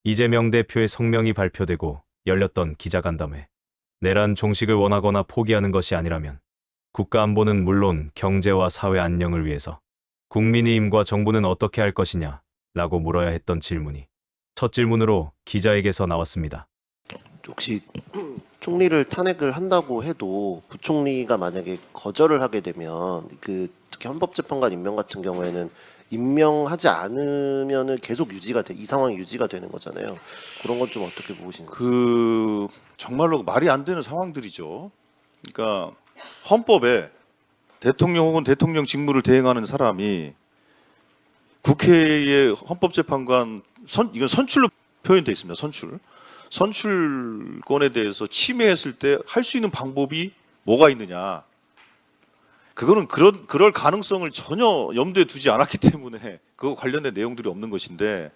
이재명 대표의 성명이 발표되고 열렸던 기자간담회. 내란 종식을 원하거나 포기하는 것이 아니라면 국가 안보는 물론 경제와 사회 안녕을 위해서 국민의힘과 정부는 어떻게 할 것이냐 라고 물어야 했던 질문이 첫 질문으로 기자에게서 나왔습니다. 혹시 총리를 탄핵을 한다고 해도 부총리가 만약에 거절을 하게 되면 특히 헌법재판관 임명 같은 경우에는 임명하지 않으면은 계속 이 상황이 유지가 되는 거잖아요. 그런 건 좀 어떻게 보시는지. 정말로 말이 안 되는 상황들이죠. 그러니까 헌법에 대통령 혹은 대통령 직무를 대행하는 사람이 국회의 헌법재판관 이건 선출로 표현되어 있습니다. 선출권에 대해서 침해했을 때 할 수 있는 방법이 뭐가 있느냐. 그거는 그럴 가능성을 전혀 염두에 두지 않았기 때문에 그거 관련된 내용들이 없는 것인데,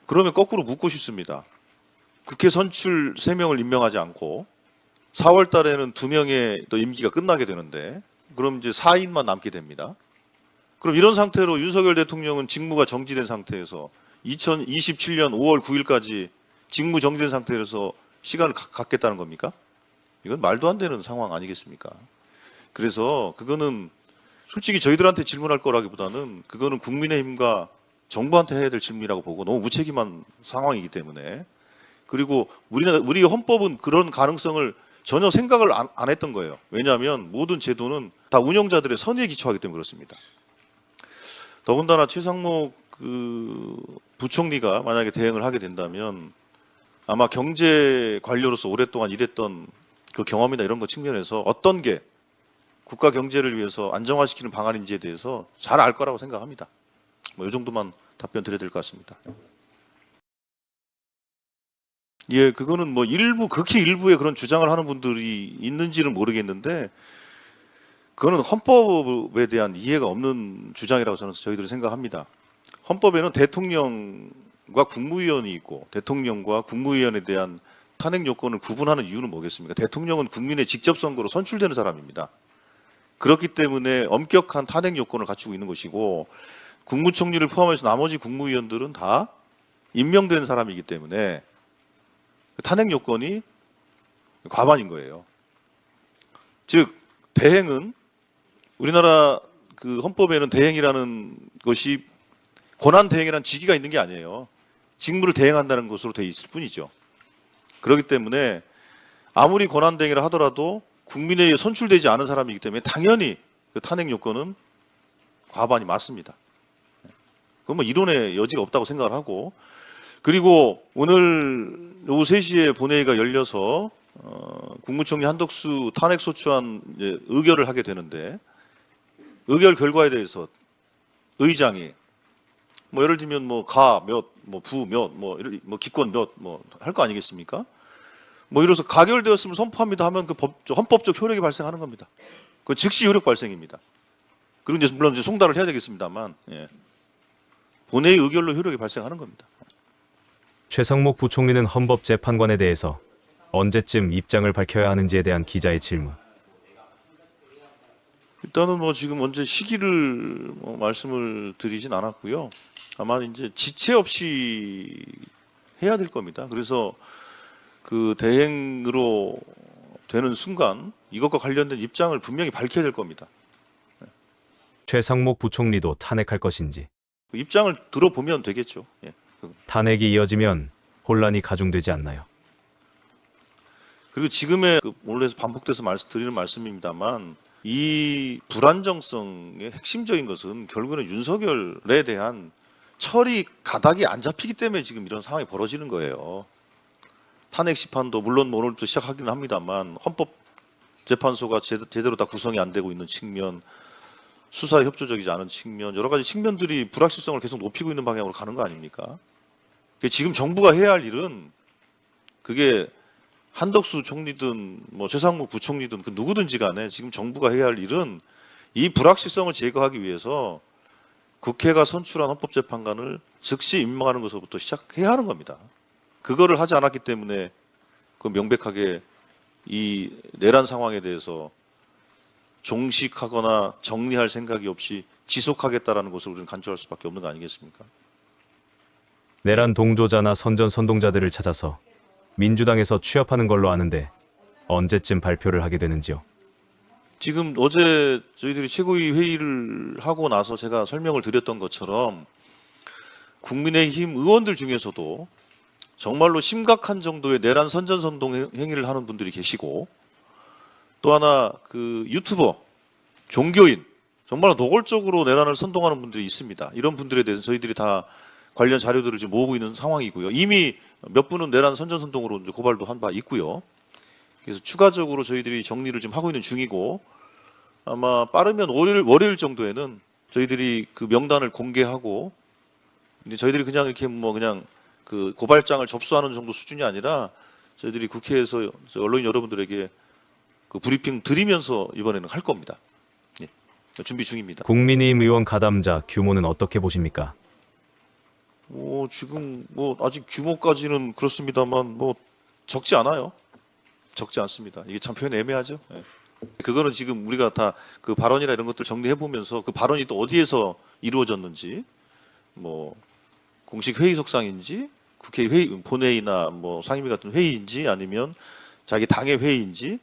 그러면 거꾸로 묻고 싶습니다. 국회 선출 3명을 임명하지 않고 4월 달에는 2명의 또 임기가 끝나게 되는데, 그럼 이제 4인만 남게 됩니다. 그럼 이런 상태로 윤석열 대통령은 직무가 정지된 상태에서 2027년 5월 9일까지 직무 정지된 상태에서 시간을 갖겠다는 겁니까? 이건 말도 안 되는 상황 아니겠습니까? 그래서 그거는 솔직히 저희들한테 질문할 거라기보다는 그거는 국민의힘과 정부한테 해야 될 질문이라고 보고, 너무 무책임한 상황이기 때문에. 그리고 우리 헌법은 그런 가능성을 전혀 생각을 안 했던 거예요. 왜냐하면 모든 제도는 다 운영자들의 선의에 기초하기 때문에 그렇습니다. 더군다나 최상목 부총리가 만약에 대행을 하게 된다면 아마 경제 관료로서 오랫동안 일했던 그 경험이나 이런 것 측면에서 어떤 게 국가 경제를 위해서 안정화시키는 방안인지에 대해서 잘 알 거라고 생각합니다. 이 정도만 답변 드려야 될 것 같습니다. 예, 그거는 극히 일부의 그런 주장을 하는 분들이 있는지는 모르겠는데, 그거는 헌법에 대한 이해가 없는 주장이라고 저희들은 생각합니다. 헌법에는 대통령과 국무위원이 있고, 대통령과 국무위원에 대한 탄핵 요건을 구분하는 이유는 뭐겠습니까? 대통령은 국민의 직접 선거로 선출되는 사람입니다. 그렇기 때문에 엄격한 탄핵 요건을 갖추고 있는 것이고, 국무총리를 포함해서 나머지 국무위원들은 다 임명된 사람이기 때문에 탄핵 요건이 과반인 거예요. 즉 대행은 우리나라 헌법에는 대행이라는 것이 권한 대행이라는 직위가 있는 게 아니에요. 직무를 대행한다는 것으로 돼 있을 뿐이죠. 그렇기 때문에 아무리 권한 대행이라 하더라도 국민에 의해 선출되지 않은 사람이기 때문에 당연히 그 탄핵 요건은 과반이 맞습니다. 그건 이론의 여지가 없다고 생각을 하고, 그리고 오늘 오후 3시에 본회의가 열려서 국무총리 한덕수 탄핵소추안 의결을 하게 되는데, 의결 결과에 대해서 의장이 예를 들면 가 몇, 부 몇, 기권 몇, 할 거 아니겠습니까? 이래서 가결되었으면 선포합니다 하면 그 헌법적 효력이 발생하는 겁니다. 그 즉시 효력 발생입니다. 그리고 이제 물론 송달을 해야 되겠습니다만, 예. 본회의 의결로 효력이 발생하는 겁니다. 최상목 부총리는 헌법재판관에 대해서 언제쯤 입장을 밝혀야 하는지에 대한 기자의 질문. 일단은 지금 언제 시기를 말씀을 드리진 않았고요. 아마 이제 지체 없이 해야 될 겁니다. 그래서 그 대행으로 되는 순간 이것과 관련된 입장을 분명히 밝혀야 될 겁니다. 최상목 부총리도 탄핵할 것인지. 그 입장을 들어보면 되겠죠. 예. 탄핵이 이어지면 혼란이 가중되지 않나요? 그리고 지금의 원래서 반복돼서 드리는 말씀입니다만, 이 불안정성의 핵심적인 것은 결국에는 윤석열에 대한 처리 가닥이 안 잡히기 때문에 지금 이런 상황이 벌어지는 거예요. 탄핵 심판도 물론 오늘부터 시작하기는 합니다만, 헌법재판소가 제대로 다 구성이 안 되고 있는 측면, 수사에 협조적이지 않은 측면, 여러 가지 측면들이 불확실성을 계속 높이고 있는 방향으로 가는 거 아닙니까? 지금 정부가 해야 할 일은, 그게 한덕수 총리든 최상목 부총리든 누구든지 간에 지금 정부가 해야 할 일은 이 불확실성을 제거하기 위해서 국회가 선출한 헌법재판관을 즉시 임명하는 것부터 시작해야 하는 겁니다. 그거를 하지 않았기 때문에 명백하게 이 내란 상황에 대해서 종식하거나 정리할 생각이 없이 지속하겠다라는 것을 우리는 간주할 수밖에 없는 거 아니겠습니까? 내란 동조자나 선전선동자들을 찾아서 민주당에서 취합하는 걸로 아는데 언제쯤 발표를 하게 되는지요? 지금 어제 저희들이 최고위 회의를 하고 나서 제가 설명을 드렸던 것처럼 국민의힘 의원들 중에서도 정말로 심각한 정도의 내란 선전선동 행위를 하는 분들이 계시고, 또 하나 그 유튜버, 종교인, 정말 노골적으로 내란을 선동하는 분들이 있습니다. 이런 분들에 대해서 저희들이 다 관련 자료들을 지금 모으고 있는 상황이고요. 이미 몇 분은 내란 선전선동으로 이제 고발도 한 바 있고요. 그래서 추가적으로 저희들이 정리를 지금 하고 있는 중이고, 아마 빠르면 월요일 정도에는 저희들이 그 명단을 공개하고, 근데 저희들이 그냥 이렇게 뭐 그냥 그 고발장을 접수하는 정도 수준이 아니라 저희들이 국회에서 언론인 여러분들에게 그 브리핑 드리면서 이번에는 할 겁니다. 예, 준비 중입니다. 국민의힘 의원 가담자 규모는 어떻게 보십니까? 지금 뭐 아직 규모까지는 그렇습니다만 뭐 적지 않아요. 적지 않습니다. 이게 참 표현 애매하죠. 예. 그거는 지금 우리가 다 그 발언이나 이런 것들 정리해 보면서 그 발언이 또 어디에서 이루어졌는지, 뭐 공식 회의 속상인지, 국회 회의 본회의나 뭐 상임위 같은 회의인지, 아니면 자기 당의 회의인지,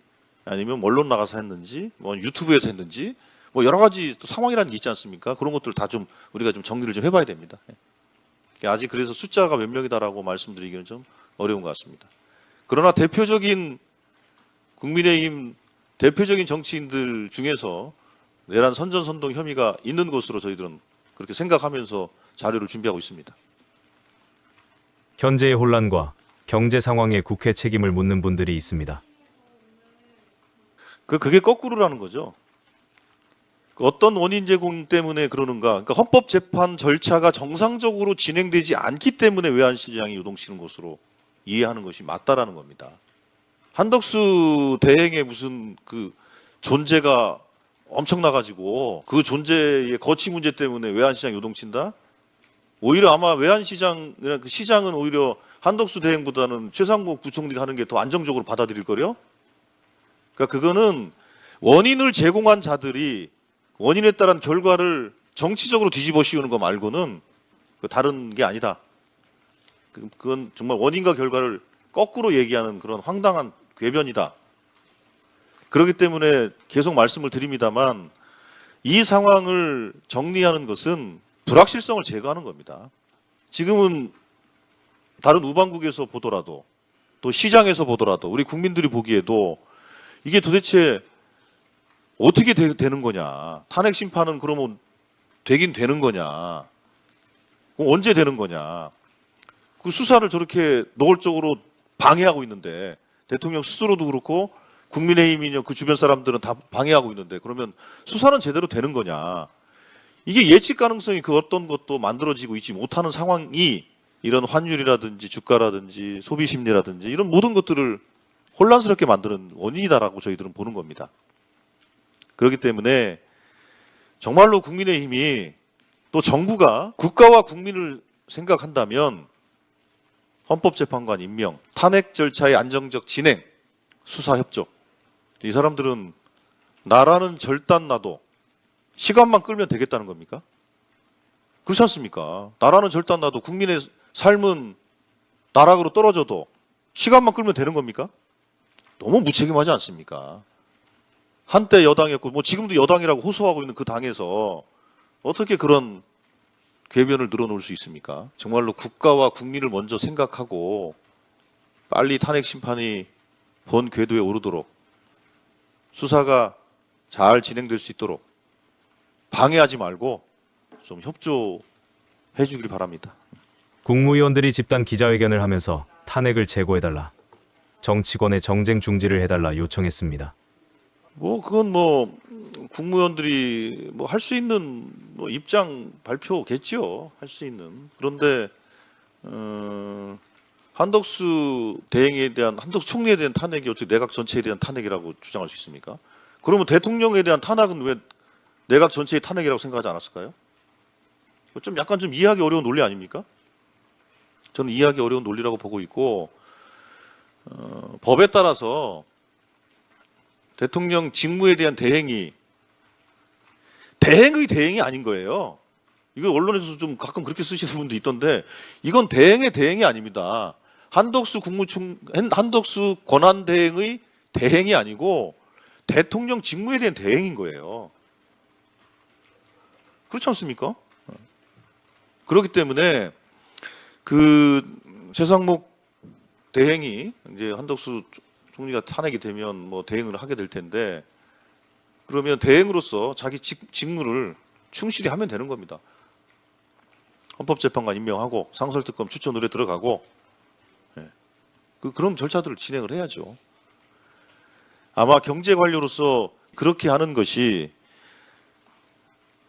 아니면 언론 나가서 했는지, 뭐 유튜브에서 했는지, 뭐 여러 가지 또 상황이라는 게 있지 않습니까? 그런 것들 다 좀 우리가 좀 정리를 좀 해봐야 됩니다. 예. 아직 그래서 숫자가 몇 명이다라고 말씀드리기는 좀 어려운 것 같습니다. 그러나 대표적인 국민의힘 대표적인 정치인들 중에서 내란 선전선동 혐의가 있는 것으로 저희들은 그렇게 생각하면서 자료를 준비하고 있습니다. 현재의 혼란과 경제 상황에 국회 책임을 묻는 분들이 있습니다. 그게 거꾸로라는 거죠. 어떤 원인 제공 때문에 그러는가? 그러니까 헌법재판 절차가 정상적으로 진행되지 않기 때문에 외환시장이 요동치는 것으로 이해하는 것이 맞다라는 겁니다. 한덕수 대행의 무슨 그 존재가 엄청나가지고 그 존재의 거치 문제 때문에 외환시장 요동친다? 오히려 아마 외환시장, 그 시장은 오히려 한덕수 대행보다는 최상목 부총리가 하는 게 더 안정적으로 받아들일 거려? 그러니까 그거는 원인을 제공한 자들이 원인에 따른 결과를 정치적으로 뒤집어 씌우는 거 말고는 다른 게 아니다. 그건 정말 원인과 결과를 거꾸로 얘기하는 그런 황당한 궤변이다. 그렇기 때문에 계속 말씀을 드립니다만 이 상황을 정리하는 것은 불확실성을 제거하는 겁니다. 지금은 다른 우방국에서 보더라도 또 시장에서 보더라도 우리 국민들이 보기에도 이게 도대체 어떻게 되는 거냐. 탄핵 심판은 그러면 되긴 되는 거냐. 언제 되는 거냐. 그 수사를 저렇게 노골적으로 방해하고 있는데 대통령 스스로도 그렇고 국민의힘이냐 그 주변 사람들은 다 방해하고 있는데 그러면 수사는 제대로 되는 거냐. 이게 예측 가능성이 그 어떤 것도 만들어지고 있지 못하는 상황이 이런 환율이라든지 주가라든지 소비 심리라든지 이런 모든 것들을 혼란스럽게 만드는 원인이다라고 저희들은 보는 겁니다. 그렇기 때문에 정말로 국민의힘이 또 정부가 국가와 국민을 생각한다면 헌법재판관 임명, 탄핵 절차의 안정적 진행, 수사 협조. 이 사람들은 나라는 절단 나도 시간만 끌면 되겠다는 겁니까? 그렇지 않습니까? 나라는 절단 나도 국민의 삶은 나락으로 떨어져도 시간만 끌면 되는 겁니까? 너무 무책임하지 않습니까? 한때 여당이었고 뭐 지금도 여당이라고 호소하고 있는 그 당에서 어떻게 그런 궤변을 늘어놓을 수 있습니까? 정말로 국가와 국민을 먼저 생각하고 빨리 탄핵 심판이 본 궤도에 오르도록 수사가 잘 진행될 수 있도록 방해하지 말고 좀 협조해 주길 바랍니다. 국무위원들이 집단 기자회견을 하면서 탄핵을 재고해달라, 정치권의 정쟁 중지를 해달라 요청했습니다. 뭐 그건 뭐 국무위원들이 뭐 할 수 있는 뭐 입장 발표겠지요. 할 수 있는. 그런데 한덕수 총리에 대한 탄핵이 어떻게 내각 전체에 대한 탄핵이라고 주장할 수 있습니까? 그러면 대통령에 대한 탄핵은 왜 내각 전체의 탄핵이라고 생각하지 않았을까요? 좀 약간 좀 이해하기 어려운 논리 아닙니까? 저는 이해하기 어려운 논리라고 보고 있고 법에 따라서 대통령 직무에 대한 대행이 대행의 대행이 아닌 거예요. 이거 언론에서 좀 가끔 그렇게 쓰시는 분도 있던데 이건 대행이 아닙니다. 한덕수 권한대행의 대행이 아니고 대통령 직무에 대한 대행인 거예요. 그렇지 않습니까? 그렇기 때문에 그 최상목 대행이 이제 한덕수 총리가 탄핵이 되면 뭐 대행을 하게 될 텐데 그러면 대행으로서 자기 직무를 충실히 하면 되는 겁니다. 헌법재판관 임명하고 상설특검 추천 의뢰 들어가고 그런 절차들을 진행을 해야죠. 아마 경제관료로서 그렇게 하는 것이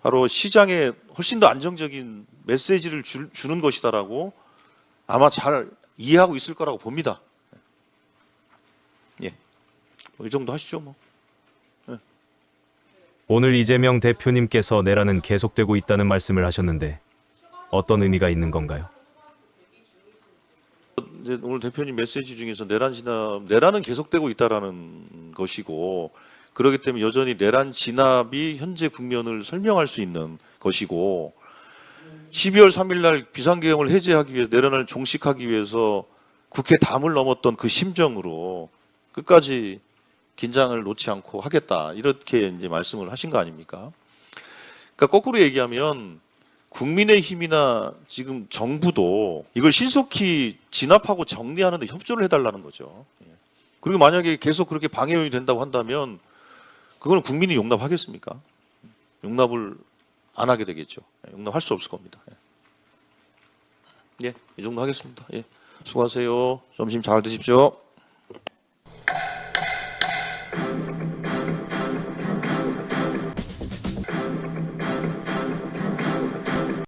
바로 시장에 훨씬 더 안정적인 메시지를 주는 것이다라고 아마 잘 이해하고 있을 거라고 봅니다. 예, 이 정도 하시죠 뭐. 오늘 이재명 대표님께서 내란은 계속되고 있다는 말씀을 하셨는데 어떤 의미가 있는 건가요? 이제 오늘 대표님 메시지 중에서 내란은 계속되고 있다라는 것이고 그렇기 때문에 여전히 내란 진압이 현재 국면을 설명할 수 있는 것이고 12월 3일 날 비상계엄을 해제하기 위해 내란을 종식하기 위해서 국회 담을 넘었던 그 심정으로 끝까지 긴장을 놓지 않고 하겠다 이렇게 이제 말씀을 하신 거 아닙니까? 그러니까 거꾸로 얘기하면 국민의힘이나 지금 정부도 이걸 신속히 진압하고 정리하는 데 협조를 해달라는 거죠. 그리고 만약에 계속 그렇게 방해용이 된다고 한다면 그거는 국민이 용납하겠습니까? 용납을 안 하게 되겠죠. 용납할 수 없을 겁니다. 예, 이 정도 하겠습니다. 예, 수고하세요. 점심 잘 드십시오.